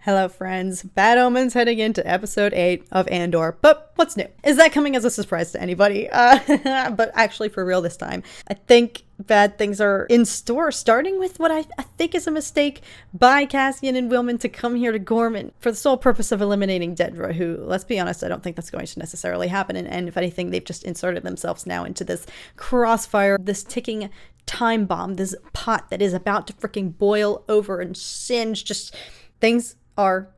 Hello friends, Bad Omens heading into episode 8 of Andor, but what's new? Is that coming as a surprise to anybody? But actually for real this time, I think bad things are in store, starting with what I think is a mistake by Cassian and Wilman to come here to Ghorman for the sole purpose of eliminating Dedra, who, let's be honest, I don't think that's going to necessarily happen, and if anything, they've just inserted themselves now into this crossfire, this ticking time bomb, this pot that is about to freaking boil over and singe. Just things are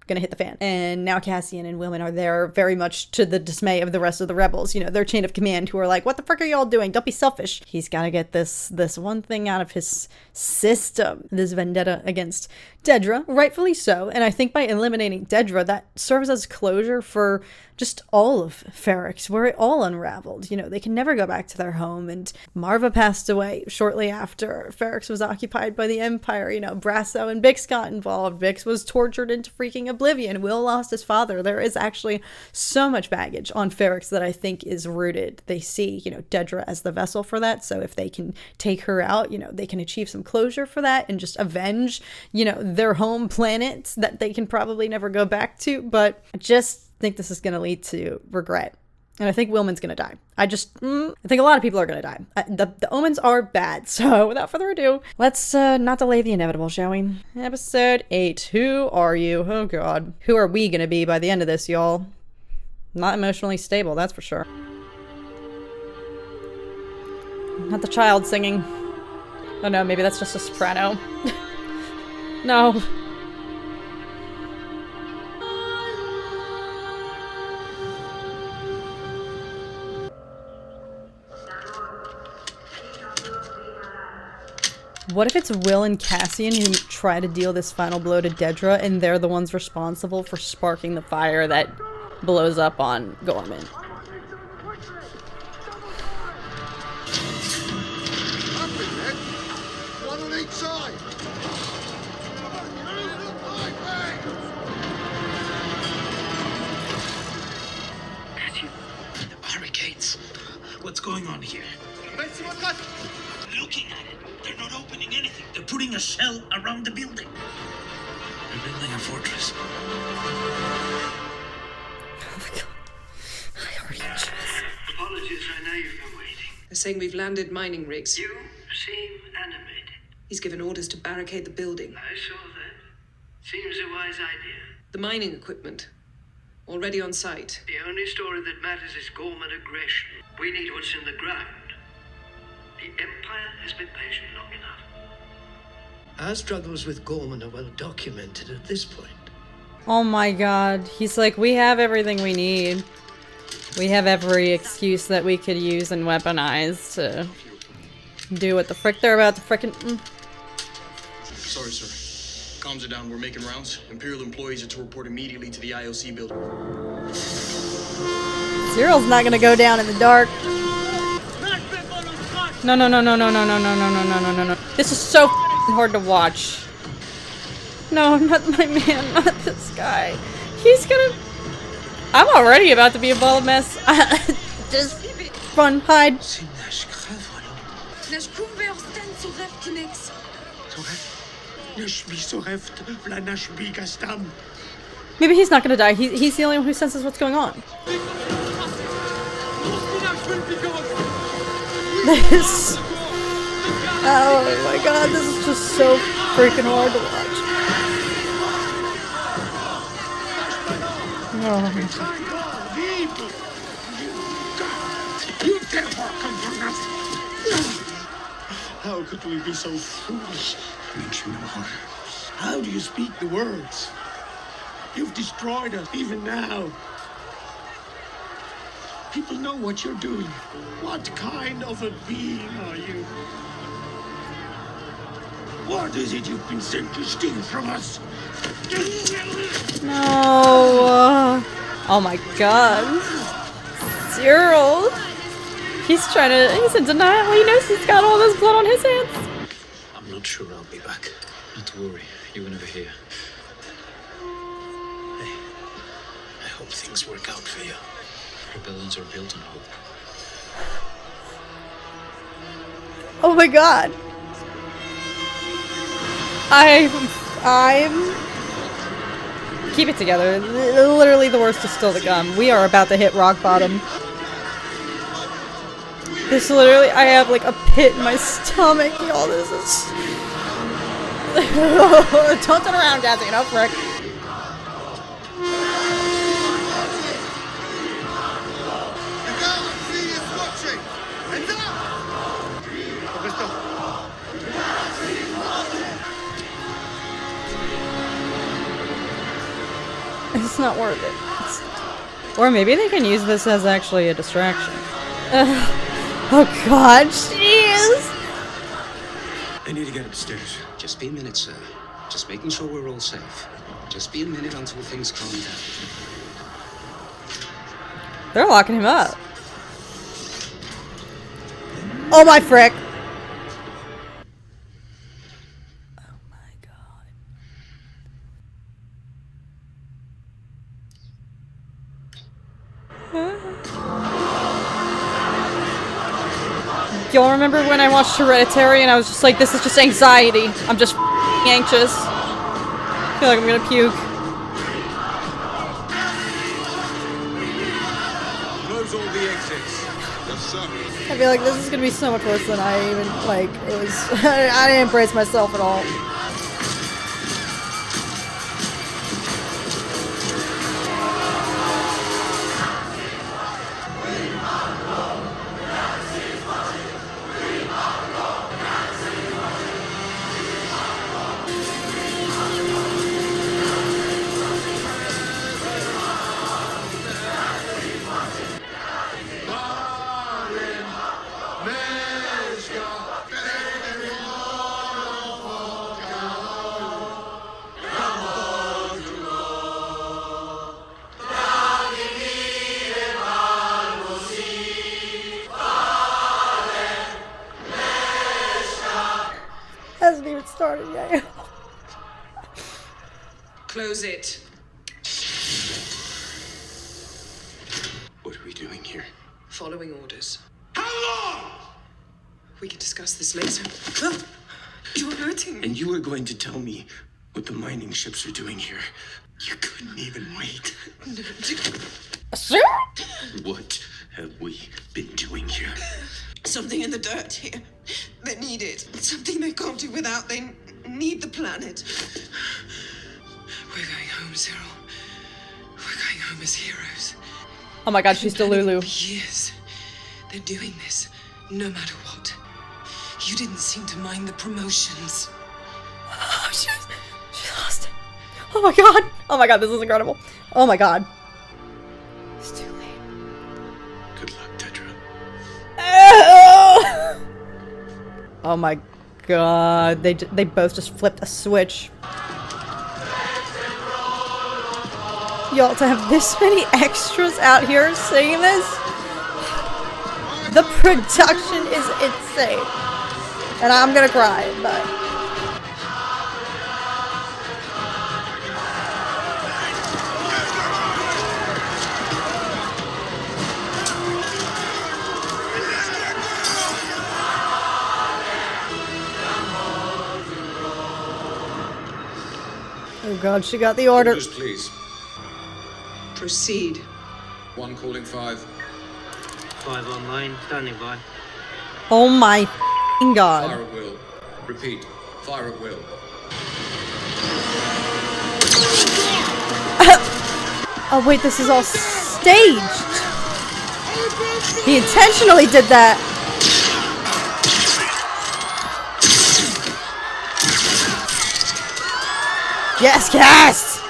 gonna hit the fan. And now Cassian and Wilman are there, very much to the dismay of the rest of the rebels, you know, their chain of command, who are like, what the frick are y'all doing? Don't be selfish. He's gotta get this one thing out of his system, this vendetta against Dedra, rightfully so. And I think by eliminating Dedra, that serves as closure for just all of Ferrix, where it all unraveled. You know, they can never go back to their home, and Marva passed away shortly after Ferrix was occupied by the Empire. You know, Brasso and Bix got involved. Bix was tortured into freaking oblivion. Will lost his father. There is actually so much baggage on Ferrix that I think is rooted. They see, you know, Dedra as the vessel for that, so if they can take her out, you know, they can achieve some closure for that and just avenge, you know, their home planet that they can probably never go back to. But I just think this is going to lead to regret, and I think Wilman's going to die. I think a lot of people are going to die. The omens are bad, so without further ado, let's not delay the inevitable, shall we? Episode 8. Who are you? Oh god. Who are we going to be by the end of this, y'all? Not emotionally stable, that's for sure. Not the child singing. Oh no, maybe that's just a soprano. No. What if it's Will and Cassian who try to deal this final blow to Dedra, and they're the ones responsible for sparking the fire that blows up on Ghorman? One on each side. Cassian, the barricades. What's going on here? Looking at it. They're not opening anything. They're putting a shell around the building. They're building a fortress. Oh my god. I already just... Apologies, I know you've been waiting. They're saying we've landed mining rigs. You seem animated. He's given orders to barricade the building. I saw that. Seems a wise idea. The mining equipment. Already on site. The only story that matters is Ghorman aggression. We need what's in the ground. The Empire has been patient long enough. Our struggles with Ghorman are well documented at this point. Oh my god. He's like, we have everything we need. We have every excuse that we could use and weaponize to do what the frick they're about to frickin'... Sorry, sir. Comms are down. We're making rounds. Imperial employees are to report immediately to the IOC building. Cyril's not gonna go down in the dark. No, no, no, no, no, no, no, no, no, no, no, no, no, no. This is so hard to watch. No, not my man, not this guy. He's gonna... I'm already about to be a ball of mess. Just run, hide. Maybe he's not gonna die. He's the only one who senses what's going on. This... Oh my god, this is just so freaking hard to watch. Oh. How could we be so foolish? How do you speak the words? You've destroyed us, even now. People know what you're doing. What kind of a being are you? What is it you've been sent to steal from us? No. Oh my god. Cyril. He's in denial. He knows he's got all this blood on his hands. I'm not sure I'll be back. Not to worry. You were never here. Hey, I hope things work out for you. Rebellions are built on hope. Oh my god. Keep it together. Literally the worst is still to come. We are about to hit rock bottom. This literally, I have like a pit in my stomach. Y'all, this is... Don't turn around, Jazzy, no frick. It's not worth it. Or maybe they can use this as actually a distraction. Oh god, jeez! I need to get upstairs. Just be a minute, sir. Just making sure we're all safe. Just be a minute until things calm down. They're locking him up. Oh my frick! Oh my god. Y'all remember when I watched Hereditary and I was just like, this is just anxiety. I'm just anxious. I feel like I'm gonna puke. Close all the exits. Yes, sir. I feel like this is gonna be so much worse than I even, like, it was. I didn't brace myself at all. Hasn't even started yet. Close it. What are we doing here? Following orders. How long? We can discuss this later. You're hurting me. And you were going to tell me what the mining ships are doing here. You couldn't even wait. What have we been doing here? Something in the dirt here. They need it. Something they can't do without. They need the planet. We're going home, Cyril. We're going home as heroes. Oh my god, she's Delulu. For years. They're doing this, no matter what. You didn't seem to mind the promotions. Oh, she lost it. Oh my god. Oh my god, this is incredible. Oh my god. It's too late. Good luck, Dedra. Oh my god. They both just flipped a switch. Y'all, to have this many extras out here singing this, the production is insane. And I'm gonna cry, but... Oh god, she got the order. Orders, please. Proceed. 1 calling 5. 5 online, standing by. Oh my god. Fire at will. Repeat. Fire at will. Oh wait, this is all staged. He intentionally did that. Yes, cast!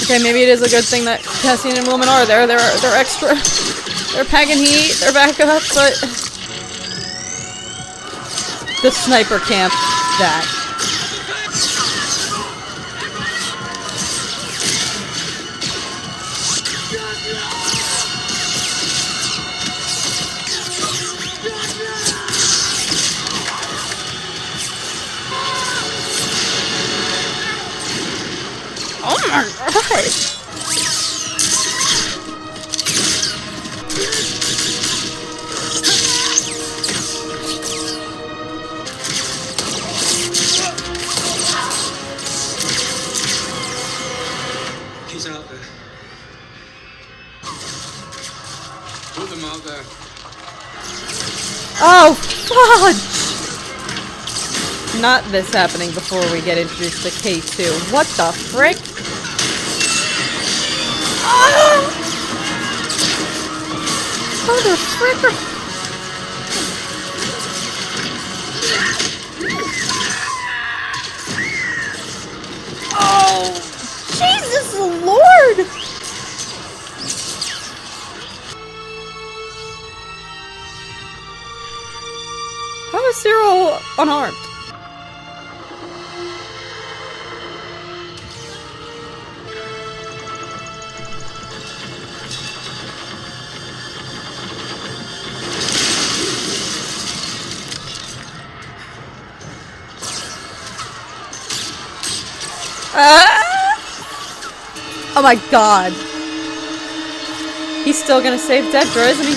Okay, maybe it is a good thing that Cassian and Wilman are there. They're extra. They're packing heat. They're back up, but the sniper camp. That. Oh my god. what? He's out there. Put them out there. Oh, fudge! Not this happening before we get introduced to K2. What the frick? Oh! Mother fricker! Oh! Jesus Lord! How is Cyril unarmed? Oh my god. He's still gonna save Dedra, isn't he?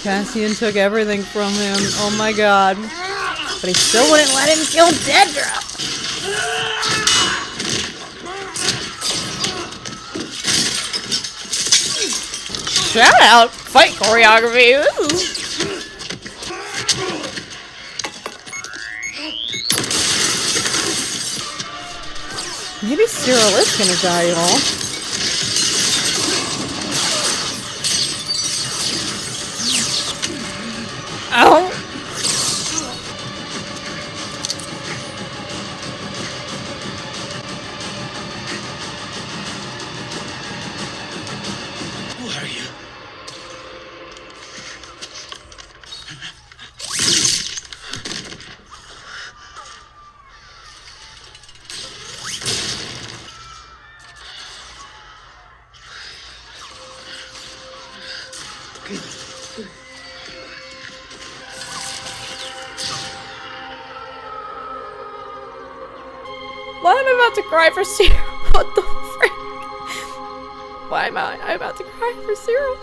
Cassian took everything from him. Oh my god. But he still wouldn't let him kill Dedra. Shout out! Fight choreography! Ooh. Maybe Cyril is gonna die, y'all. Ow! Who are you? Why am I about to cry for Cyril? What the frick? Why am I about to cry for Cyril?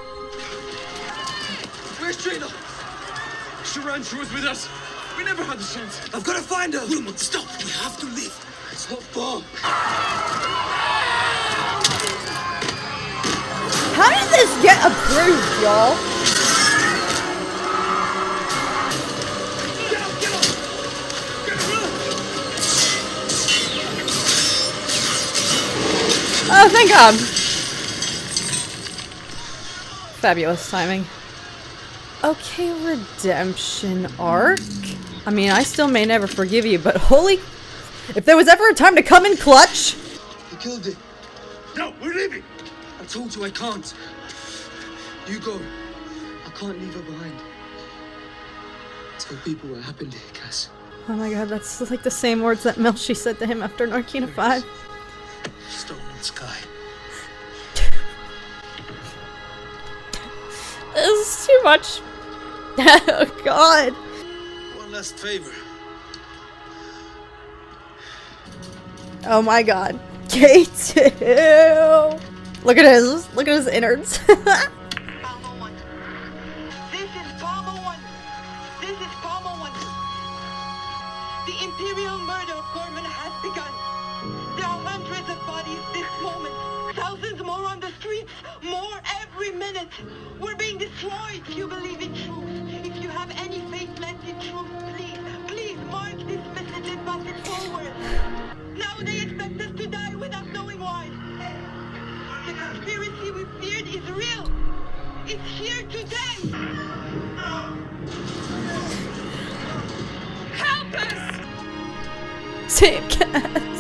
Where's Trina? She ran. She was with us. We never had the chance. I've got to find her. Wilmot, stop. We have to leave. It's not far. How did this get approved, y'all? Oh, thank God. Fabulous timing. Okay, redemption arc. I mean, I still may never forgive you, but holy... If there was ever a time to come in clutch... You killed it. No, we're leaving. I told you I can't. You go. I can't leave her behind. Tell people what happened here, Cass. Oh my god, that's like the same words that Melshi said to him after Narkina 5. Stolen sky. This is too much. Oh god. One last favor. Oh my god. K2! Look at his innards. Palmer 1. This is Palmer 1. This is Palmer 1. The Imperial murder of Ghorman has begun. There are hundreds of bodies this moment. Thousands more on the streets. More every minute. We're being destroyed. If you believe in truth, if you have any faith left in truth, please mark this message and pass it forward. Now they expect us to die without knowing why. The conspiracy we feared is real. It's here today. Help us! Same cast.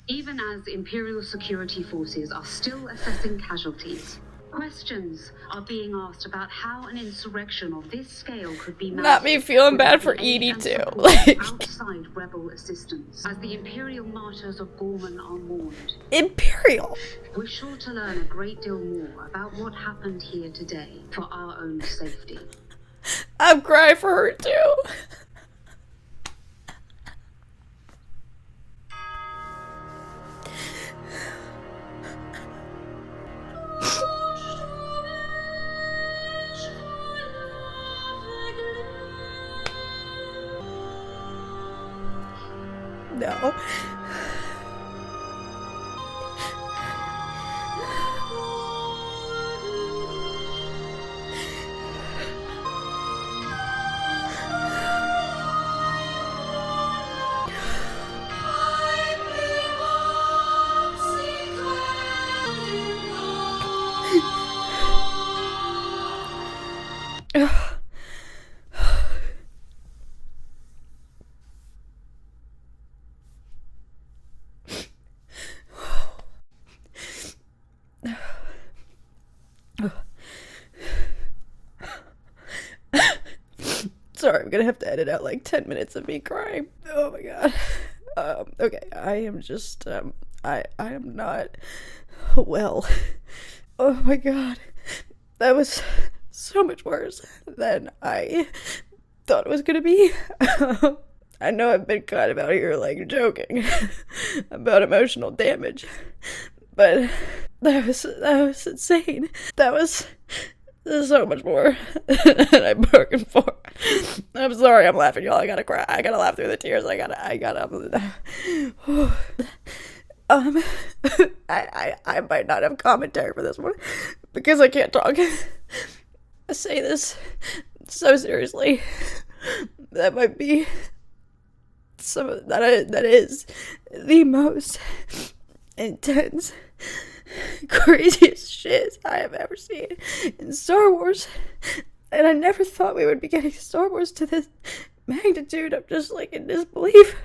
even as Imperial security forces are still assessing casualties. Questions are being asked about how an insurrection of this scale could be managed. Not me feeling bad for Edie too. Outside rebel assistance, as the Imperial martyrs of Ghorman are mourned. Imperial. We're sure to learn a great deal more about what happened here today for our own safety. I'm crying for her too. No. Sorry, I'm gonna have to edit out like 10 minutes of me crying. Oh my god. Okay, I am just, I am not well. Oh my god. That was so much worse than I thought it was gonna be. I know I've been kind of out here like joking about emotional damage, but that was insane. That was so much more than I bargained for. I'm sorry I'm laughing, y'all. I gotta cry. I gotta laugh through the tears. I gotta I might not have commentary for this one because I can't talk. I say this so seriously. That might be that is the most intense, craziest shit I have ever seen in Star Wars, and I never thought we would be getting Star Wars to this magnitude. I'm just like in disbelief.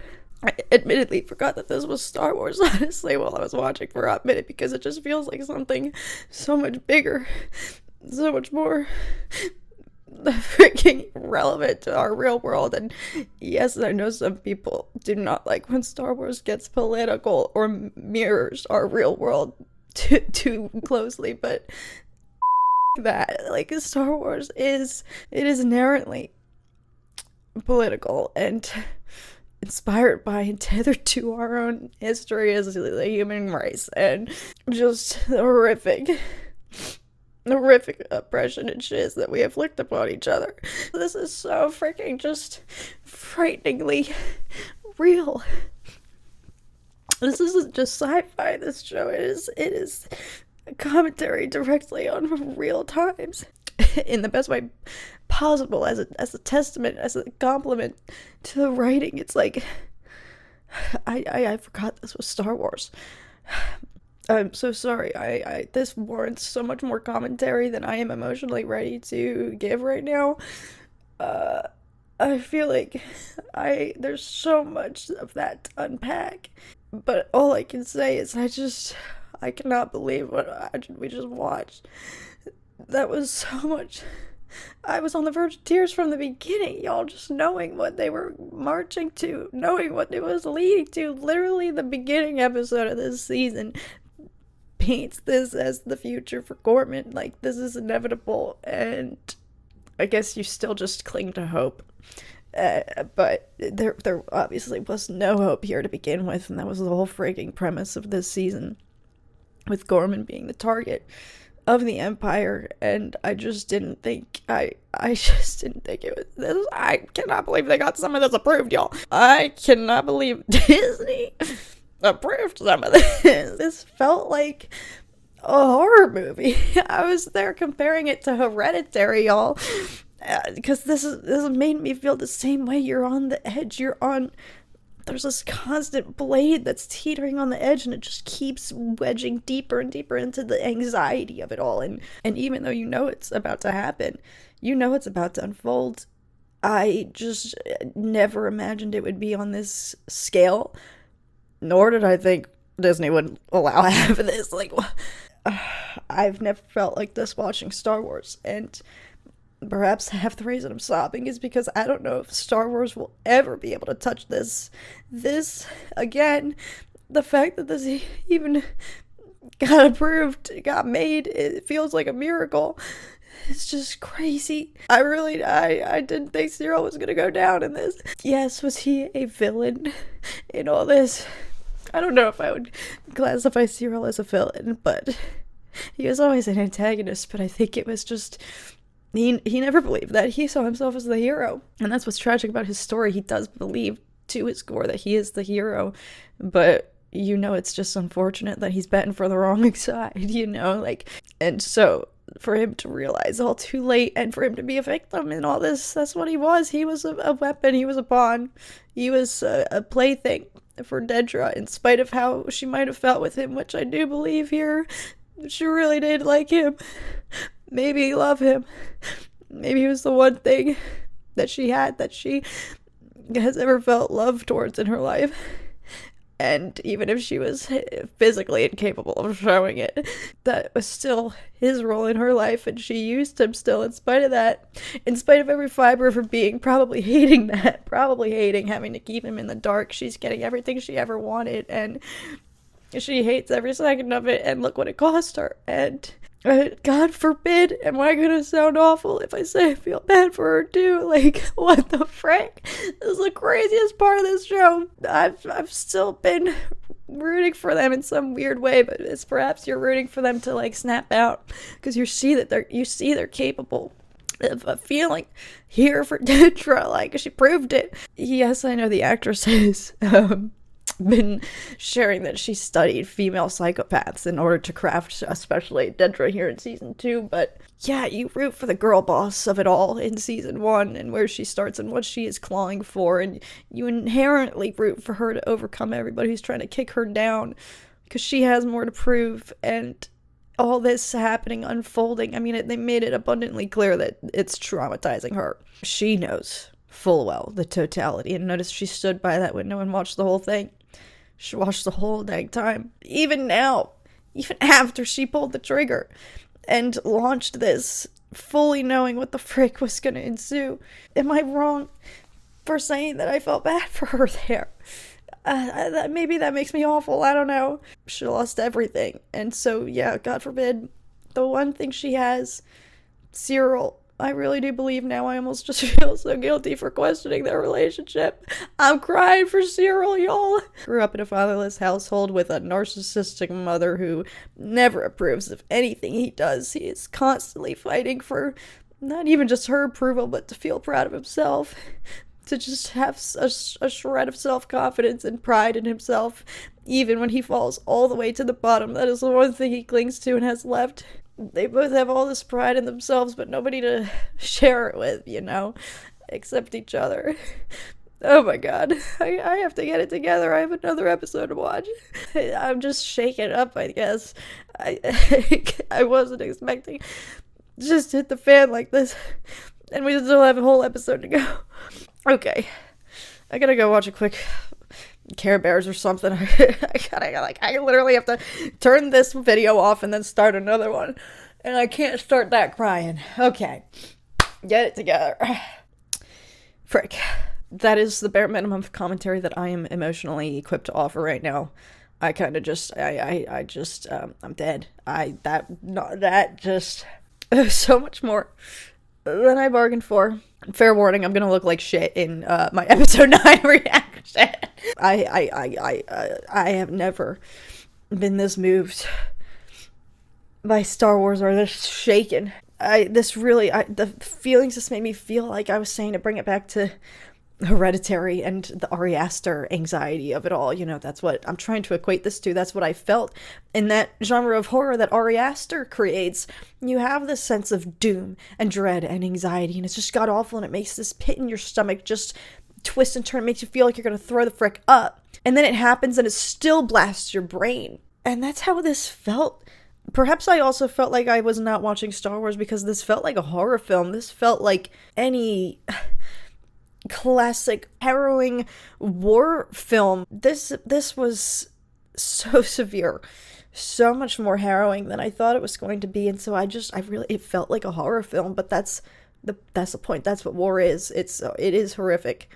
I admittedly forgot that this was Star Wars, honestly, while I was watching for a hot minute, because it just feels like something so much bigger, so much more freaking relevant to our real world. And yes, I know some people do not like when Star Wars gets political or mirrors our real world too closely, but that, like, Star Wars is inherently political and inspired by and tethered to our own history as the human race, and just the horrific oppression and shit that we inflict upon each other. This is so freaking just frighteningly real. This isn't just sci-fi, this show. It is a commentary directly on real times in the best way possible, as a testament, as a compliment to the writing. It's like I forgot this was Star Wars. I'm so sorry. I this warrants so much more commentary than I am emotionally ready to give right now. I feel like there's so much of that to unpack, but all I can say is I cannot believe what we just watched. That was so much. I was on the verge of tears from the beginning, y'all, just knowing what they were marching to, knowing what it was leading to. Literally, the beginning episode of this season paints this as the future for Ghorman. Like, this is inevitable, and I guess you still just cling to hope. But there obviously was no hope here to begin with, and that was the whole freaking premise of this season, with Ghorman being the target of the Empire. And I just didn't think I just didn't think it was this. I cannot believe they got some of this approved, y'all. I cannot believe Disney approved some of this. This felt like a horror movie. I was there comparing it to Hereditary, y'all, because this made me feel the same way. You're on the edge. There's this constant blade that's teetering on the edge, and it just keeps wedging deeper and deeper into the anxiety of it all. And even though you know it's about to happen, you know it's about to unfold, I just never imagined it would be on this scale. Nor did I think Disney wouldn't allow half of this. Like, I've never felt like this watching Star Wars, and perhaps half the reason I'm sobbing is because I don't know if Star Wars will ever be able to touch this. This, again, the fact that this even got approved, got made, it feels like a miracle. It's just crazy. I didn't think Cyril was gonna go down in this. Yes, was he a villain in all this? I don't know if I would classify Cyril as a villain, but he was always an antagonist, but I think it was just, he never believed that. He saw himself as the hero, and that's what's tragic about his story. He does believe to his core that he is the hero, but you know, it's just unfortunate that he's betting for the wrong side, you know, like, and so for him to realize all too late and for him to be a victim in all this, that's what he was. He was a weapon, he was a pawn, he was a plaything for Dedra, in spite of how she might have felt with him, which I do believe here. She really did like him, maybe love him, maybe he was the one thing that she had that she has ever felt love towards in her life. And even if she was physically incapable of showing it, that was still his role in her life, and she used him still in spite of that, in spite of every fiber of her being probably hating that, probably hating having to keep him in the dark. She's getting everything she ever wanted, and she hates every second of it, and look what it cost her. And God forbid, am I gonna sound awful if I say I feel bad for her too? Like, what the frick? This is the craziest part of this show. I've still been rooting for them in some weird way, but it's perhaps you're rooting for them to like snap out, because you see they're capable of feeling here for Dedra. Like, she proved it. Yes, I know the actress has been sharing that she studied female psychopaths in order to craft especially Dedra here in season 2, but yeah, you root for the girl boss of it all in season 1 and where she starts and what she is clawing for, and you inherently root for her to overcome everybody who's trying to kick her down, because she has more to prove. And all this happening, unfolding, I mean, they made it abundantly clear that it's traumatizing her. She knows full well the totality, and notice she stood by that window and watched the whole thing. She watched the whole dang time. Even now, even after she pulled the trigger and launched this, fully knowing what the frick was gonna ensue. Am I wrong for saying that I felt bad for her there? Maybe that makes me awful, I don't know. She lost everything, and so, yeah, God forbid, the one thing she has, Cyril, I really do believe now. I almost just feel so guilty for questioning their relationship. I'm crying for Cyril, y'all. Grew up in a fatherless household with a narcissistic mother who never approves of anything he does. He is constantly fighting for not even just her approval, but to feel proud of himself. To just have a shred of self-confidence and pride in himself, even when he falls all the way to the bottom. That is the one thing he clings to and has left. They both have all this pride in themselves, but nobody to share it with, you know, except each other. Oh my god, I have to get it together. I have another episode to watch. I'm just shaken up, I guess. I wasn't expecting just hit the fan like this, and we still have a whole episode to go. Okay, I gotta go watch a quick Care Bears or something. I literally have to turn this video off and then start another one, and I can't start that crying. Okay, get it together. Frick. That is the bare minimum of commentary that I am emotionally equipped to offer right now. I kind of just, I'm dead. So much more than I bargained for. Fair warning, I'm gonna look like shit in my episode 9 reaction. I have never been this moved by Star Wars or this shaken. The feelings just made me feel like I was saying, to bring it back to Hereditary and the Ari Aster anxiety of it all. You know, that's what I'm trying to equate this to. That's what I felt in that genre of horror that Ari Aster creates. You have this sense of doom and dread and anxiety, and it's just god awful, and it makes this pit in your stomach just twist and turn. It makes you feel like you're gonna throw the frick up, and then it happens and it still blasts your brain. And that's how this felt. Perhaps I also felt like I was not watching Star Wars because this felt like a horror film. This felt like any classic harrowing war film. This was so severe, so much more harrowing than I thought it was going to be. And so it felt like a horror film, but that's the point. That's what war is. It is horrific.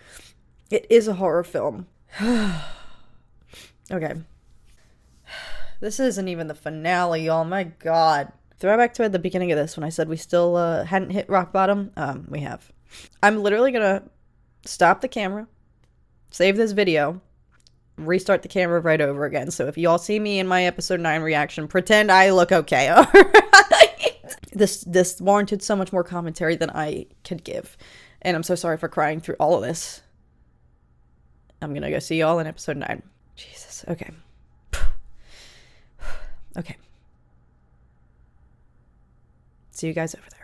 It is a horror film. Okay. This isn't even the finale, y'all. My God. Throwback to at the beginning of this when I said we still hadn't hit rock bottom. We have. I'm literally gonna stop the camera, save this video, restart the camera right over again. So if y'all see me in my episode 9 reaction, pretend I look okay. All right? This warranted so much more commentary than I could give. And I'm so sorry for crying through all of this. I'm gonna go see y'all in episode 9. Jesus. Okay. Okay. See you guys over there.